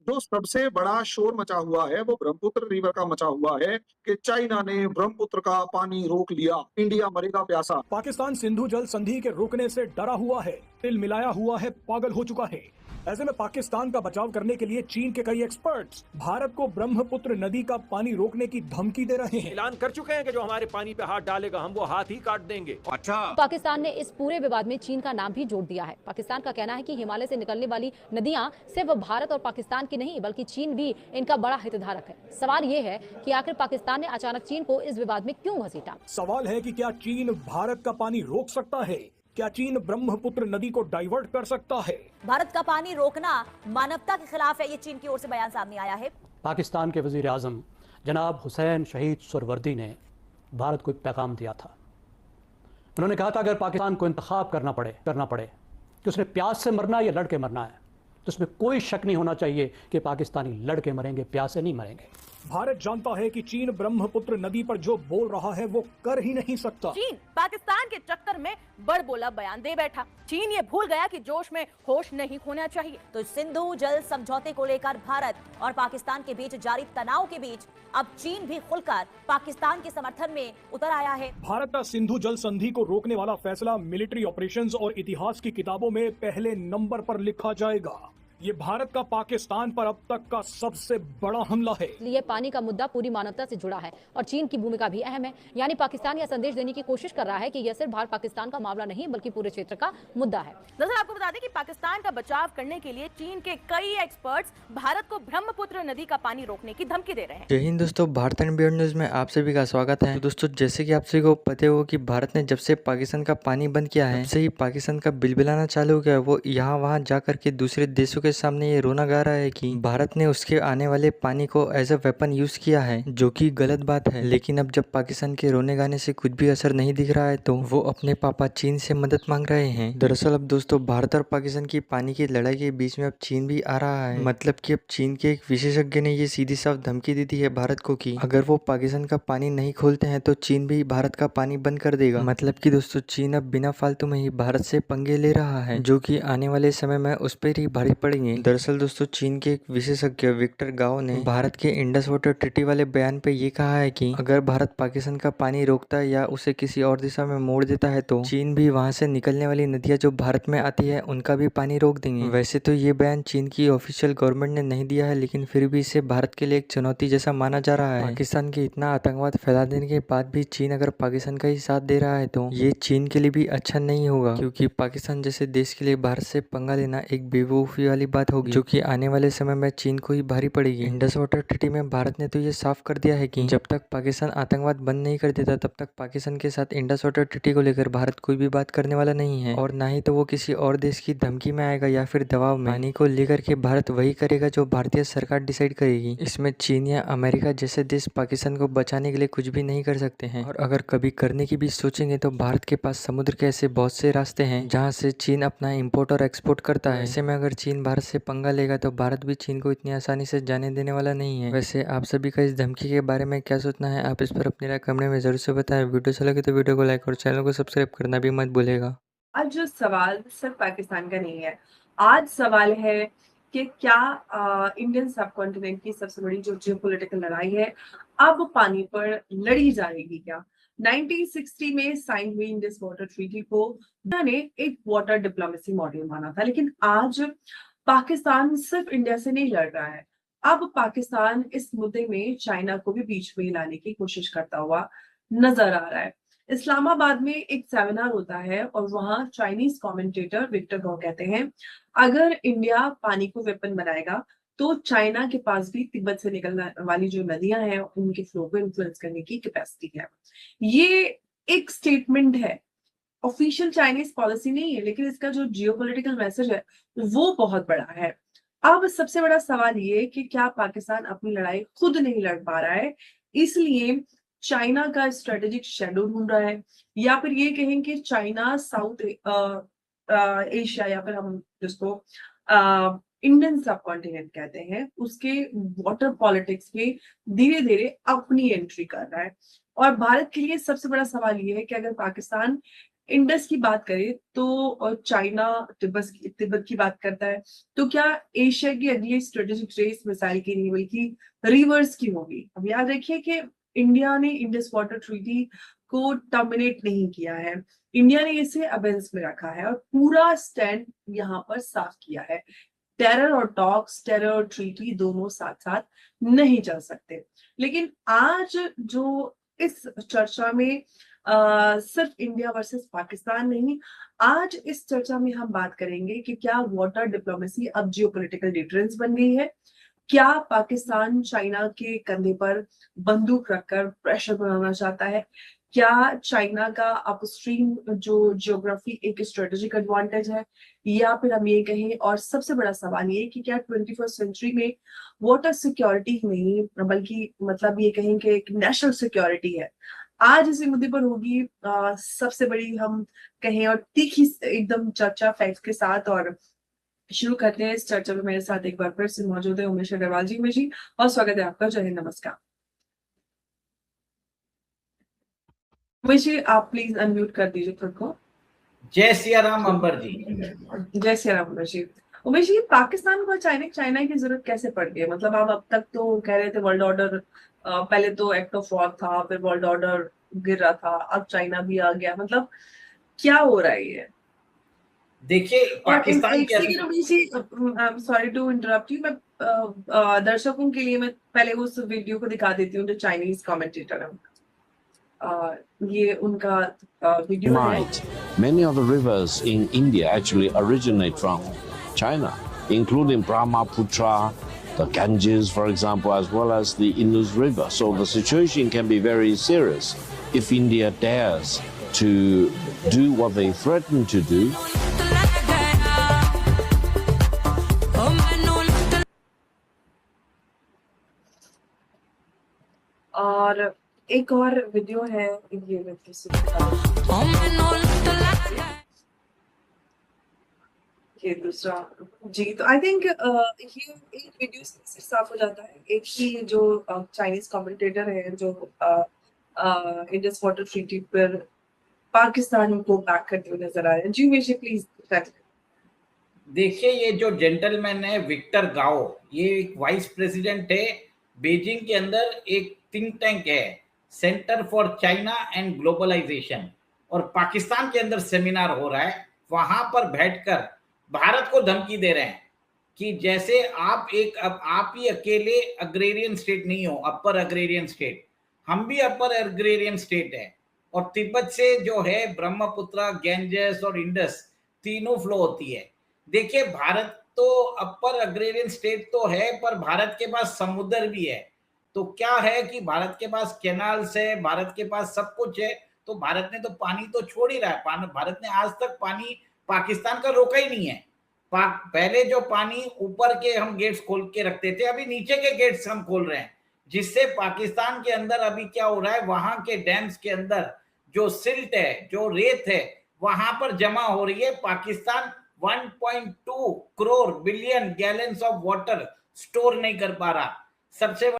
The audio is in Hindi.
जो सबसे बड़ा शोर मचा हुआ है वो ब्रह्मपुत्र रिवर का मचा हुआ है कि चाइना ने ब्रह्मपुत्र का पानी रोक लिया, इंडिया मरेगा प्यासा। पाकिस्तान सिंधु जल संधि के रुकने से डरा हुआ है, तिल मिलाया हुआ है, पागल हो चुका है। ऐसे में पाकिस्तान का बचाव करने के लिए चीन के कई एक्सपर्ट्स भारत को ब्रह्मपुत्र नदी का पानी रोकने की धमकी दे रहे हैं। ऐलान कर चुके हैं कि जो हमारे पानी पे हाथ डालेगा हम वो हाथ ही काट देंगे। अच्छा, पाकिस्तान ने इस पूरे विवाद में चीन का नाम भी जोड़ दिया है। पाकिस्तान का कहना है कि हिमालय से निकलने वाली नदियां सिर्फ भारत और पाकिस्तान की नहीं बल्कि चीन भी इनका बड़ा हितधारक है। सवाल ये है कि आखिर पाकिस्तान ने अचानक चीन को इस विवाद में क्यों घसीटा। सवाल है कि क्या चीन भारत का पानी रोक सकता है? क्या चीन ब्रह्मपुत्र नदी को डाइवर्ट कर सकता है? भारत का पानी रोकना मानवता के खिलाफ है, ये चीन की ओर से बयान सामने आया है। पाकिस्तान के वज़ीर आज़म जनाब हुसैन शहीद सुहरावर्दी ने भारत को एक पैगाम दिया था। उन्होंने कहा था अगर पाकिस्तान को इंतखाब करना पड़े कि उसने प्यास से मरना या लड़ के मरना है, तो उसमें कोई शक नहीं होना चाहिए कि पाकिस्तानी लड़ के मरेंगे, प्यास से नहीं मरेंगे। भारत जानता है कि चीन ब्रह्मपुत्र नदी पर जो बोल रहा है वो कर ही नहीं सकता। चीन पाकिस्तान के चक्कर में बड़बोला बयान दे बैठा। चीन ये भूल गया कि जोश में होश नहीं खोना चाहिए। तो सिंधु जल समझौते को लेकर भारत और पाकिस्तान के बीच जारी तनाव के बीच अब चीन भी खुलकर पाकिस्तान के समर्थन में उतर आया है। भारत का सिंधु जल संधि को रोकने वाला फैसला मिलिट्री ऑपरेशंस और इतिहास की किताबों में पहले नंबर पर लिखा जाएगा। ये भारत का पाकिस्तान पर अब तक का सबसे बड़ा हमला है। ये पानी का मुद्दा पूरी मानवता से जुड़ा है और चीन की भूमिका भी अहम है। यानी पाकिस्तान यह संदेश देने की कोशिश कर रहा है कि यह सिर्फ भारत पाकिस्तान का मामला नहीं बल्कि पूरे क्षेत्र का मुद्दा है। दरअसल आपको बता दें कि पाकिस्तान का बचाव करने के लिए चीन के कई एक्सपर्ट्स भारत को ब्रह्मपुत्र नदी का पानी रोकने की धमकी दे रहे हैं। जय हिंद दोस्तों, भारत एंड बियॉन्ड न्यूज में आप सभी का स्वागत है। तो दोस्तों, जैसे कि आप सभी को पता हो कि भारत ने जब से पाकिस्तान का पानी बंद किया है, तब से ही पाकिस्तान का बिलबिलाना चालू हो गया। वो यहाँ वहाँ जा करके दूसरे देशों के सामने ये रोना गा रहा है कि भारत ने उसके आने वाले पानी को एज अ वेपन यूज किया है, जो कि गलत बात है। लेकिन अब जब पाकिस्तान के रोने गाने से कुछ भी असर नहीं दिख रहा है, तो वो अपने पापा चीन से मदद मांग रहे हैं। दरअसल अब दोस्तों, भारत और पाकिस्तान की पानी की लड़ाई के बीच में अब चीन भी आ रहा है। मतलब कि अब चीन के एक विशेषज्ञ ने ये सीधी साफ धमकी दी थी है भारत को कि अगर वो पाकिस्तान का पानी नहीं खोलते हैं तो चीन भी भारत का पानी बंद कर देगा। मतलब कि दोस्तों, चीन अब बिना फालतू में ही भारत से पंगे ले रहा है, जो कि आने वाले समय में उस पर ही भारी पड़ेंगे। दरअसल दोस्तों, चीन के एक विशेषज्ञ विक्टर गाओ ने भारत के इंडस वाटर ट्रीटी वाले बयान पे ये कहा है कि अगर भारत पाकिस्तान का पानी रोकता है या उसे किसी और दिशा में मोड़ देता है, तो चीन भी वहां से निकलने वाली नदियां जो भारत में आती है उनका भी पानी रोक देंगे। वैसे तो ये बयान चीन की ऑफिशियल गवर्नमेंट ने नहीं दिया है, लेकिन फिर भी इसे भारत के लिए एक चुनौती जैसा माना जा रहा है। पाकिस्तान के इतना आतंकवाद फैला देने के बाद भी चीन अगर पाकिस्तान का ही साथ दे रहा है, तो ये चीन के लिए भी अच्छा नहीं होगा, क्योंकि पाकिस्तान जैसे देश के लिए भारत से पंगा लेना एक बेवकूफी वाली बात होगी, जो कि आने वाले समय में चीन को ही भारी पड़ेगी। इंडस वाटर ट्रीटी में भारत ने तो ये साफ कर दिया है कि जब तक पाकिस्तान आतंकवाद बंद नहीं कर देता, तब तक पाकिस्तान के साथ इंडस वाटर ट्रीटी को लेकर भारत कोई भी बात करने वाला नहीं है, और ना ही तो वो किसी और देश की धमकी में आएगा या फिर दबाव में। पानी को लेकर के भारत वही करेगा जो भारतीय सरकार डिसाइड करेगी। इसमें चीन या अमेरिका जैसे देश पाकिस्तान को बचाने के लिए कुछ भी नहीं कर सकते हैं, और अगर कभी करने की भी सोचेंगे तो भारत के पास समुद्र के ऐसे बहुत से रास्ते हैं जहाँ से चीन अपना इम्पोर्ट और एक्सपोर्ट करता है। ऐसे में अगर चीन भारत से पंगा लेगा तो भारत भी चीन को इतनी आसानी से जाने देने वाला नहीं है। वैसे आप सभी का इस धमकी के बारे में क्या सोचना है, आप इस पर अपनी राय कमेंट में जरूर से बताएं। वीडियो अच्छा लगे तो वीडियो को लाइक और चैनल को सब्सक्राइब करना भी मत भूलेगा। आज जो सवाल सिर्फ पाकिस्तान का नहीं है, आज सवाल है कि क्या इंडियन सबकॉन्टिनेंट की सबसे बड़ी जो जियोपॉलिटिकल लड़ाई है अब पानी पर लड़ी जाएगी क्या। 1960 में साइन हुई इंडस वाटर ट्रीटी को ने एक वाटर डिप्लोमेसी मॉडल माना था, लेकिन आज पाकिस्तान सिर्फ इंडिया से नहीं लड़ रहा है। अब पाकिस्तान इस मुद्दे में चाइना को भी बीच में लाने की कोशिश करता हुआ नजर आ रहा है। इस्लामाबाद में एक सेमिनार होता है और वहां चाइनीज कमेंटेटर विक्टर गो कहते हैं, अगर इंडिया पानी को वेपन बनाएगा तो चाइना के पास भी तिब्बत से निकलने वाली जो नदियां हैं उनके फ्लो को इन्फ्लुएंस करने की कैपेसिटी है। ये एक स्टेटमेंट है, ऑफिशियल चाइनीज पॉलिसी नहीं है, लेकिन इसका जो जियोपॉलिटिकल मैसेज है वो बहुत बड़ा है। अब सबसे बड़ा सवाल ये कि क्या पाकिस्तान अपनी लड़ाई खुद नहीं लड़ पा रहा है, इसलिए चाइना का स्ट्रेटेजिक शेडो ढूंढ रहा है, या फिर ये कहें कि चाइना साउथ एशिया या फिर हम जिसको इंडियन सबकॉन्टिनेंट कहते हैं उसके वाटर पॉलिटिक्स में धीरे धीरे अपनी एंट्री कर रहा है। और भारत के लिए सबसे बड़ा सवाल ये है कि अगर पाकिस्तान इंडस की बात करें तो चाइना तिब्बत की बात करता है, तो क्या एशिया की अगली स्ट्रेटेजिक रेस मिसाइल की नहीं बल्कि रिवर्स की होगी? अब याद रखिए कि इंडिया ने इंडस वाटर ट्रीटी को टर्मिनेट नहीं किया है, इंडिया ने इसे अबेंस में रखा है और पूरा स्टैंड यहाँ पर साफ किया है। टेरर और टॉक्स, टेरर और ट्रीटी दोनों साथ साथ नहीं चल सकते। लेकिन आज जो इस चर्चा में सिर्फ इंडिया वर्सेस पाकिस्तान नहीं, आज इस चर्चा में हम बात करेंगे कि क्या वाटर डिप्लोमेसी अब जियोपॉलिटिकल डिटरेंस बन गई है? क्या पाकिस्तान चाइना के कंधे पर बंदूक रखकर प्रेशर बनाना चाहता है? क्या चाइना का अपस्ट्रीम जो ज्योग्राफी एक स्ट्रेटेजिक एडवांटेज है, या फिर हम ये कहें, और सबसे बड़ा सवाल ये कि क्या 21st सेंचुरी में वाटर सिक्योरिटी नहीं बल्कि मतलब ये कहें कि एक नेशनल सिक्योरिटी है? आज इसी मुद्दे पर होगी सबसे बड़ी हम कहें और तीखी एकदम चर्चा फैक्ट्स के साथ। और शुरू करते हैं इस चर्चा में। मेरे साथ एक बार फिर से मौजूद है उमेश अग्रवाल जी। उमेश जी, और स्वागत है आपका। जय हिंद, नमस्कार। उमेश जी, आप प्लीज अनम्यूट कर दीजिए खुद को। जय सिया राम अंबर जी। जय सिया राम उमेश जी। उमेश जी, पाकिस्तान को चाइना की जरूरत कैसे पड़ गई? मतलब आप अब तक तो कह रहे थे वर्ल्ड ऑर्डर, पहले तो एक्ट ऑफ वॉर था, फिर वर्ल्ड ऑर्डर गिर रहा था, अब चाइना भी आ गया। मतलब क्या हो रहा है ये? देखिए पाकिस्तान के सॉरी टू इंटरप्ट यू, मैं दर्शकों के लिए मैं पहले उस वीडियो को दिखा देती हूँ जो चाइनीज कमेंटेटर है। ये उनका वीडियो है। Many of the rivers in India actually originate from China, including Brahmaputra, the Ganges, for example, as well as the Indus River. So the situation can be very serious if India dares to do what they threaten to do. और एक और वीडियो है, ये ये दूसरा जी। तो आई थिंक ये एक वीडियो से साफ हो जाता है। एक ही जो चाइनीज कमेंटेटर है जो इंडस वाटर ट्रीटी पर पाकिस्तान को बैक करते हुए नजर आ रहे हैं। जी मुझे प्लीज। देखिए, ये जो जेंटलमैन है विक्टर गाओ, ये एक वाइस प्रेसिडेंट है। बीजिंग के अंदर एक थिंक टैंक है, centre for China and globalisation, और पाकिस्तान के अंदर सेमिनार हो रहा है। वहां पर बैठकर भारत को धमकी दे रहे हैं कि जैसे आप ही अकेले अग्रेरियन स्टेट नहीं हो, अपर अग्रेरियन स्टेट, हम भी अपर अग्रेरियन स्टेट है। और तिब्बत से जो है ब्रह्मपुत्र, गैंजेस और इंडस तीनों फ्लो होती है। देखिए, भारत तो अपर अग्रेरियन स्टेट तो है, पर भारत के पास समुद्र भी है। तो क्या है कि भारत के पास कैनाल्स है, भारत के पास सब कुछ है। तो भारत ने तो पानी तो छोड़ ही रहा है। भारत ने आज तक पानी पाकिस्तान का रोका ही नहीं है। पहले जो पानी ऊपर के हम गेट्स खोल के रखते थे, अभी नीचे के गेट्स हम खोल रहे हैं, जिससे पाकिस्तान के अंदर अभी क्या हो रहा है, वहां के डैम्स के अंदर जो सिल्ट है, जो रेत है, वहां पर जमा हो रही है। Pakistan 1.2 crore billion gallons of water store नहीं कर पा रहा। सबसे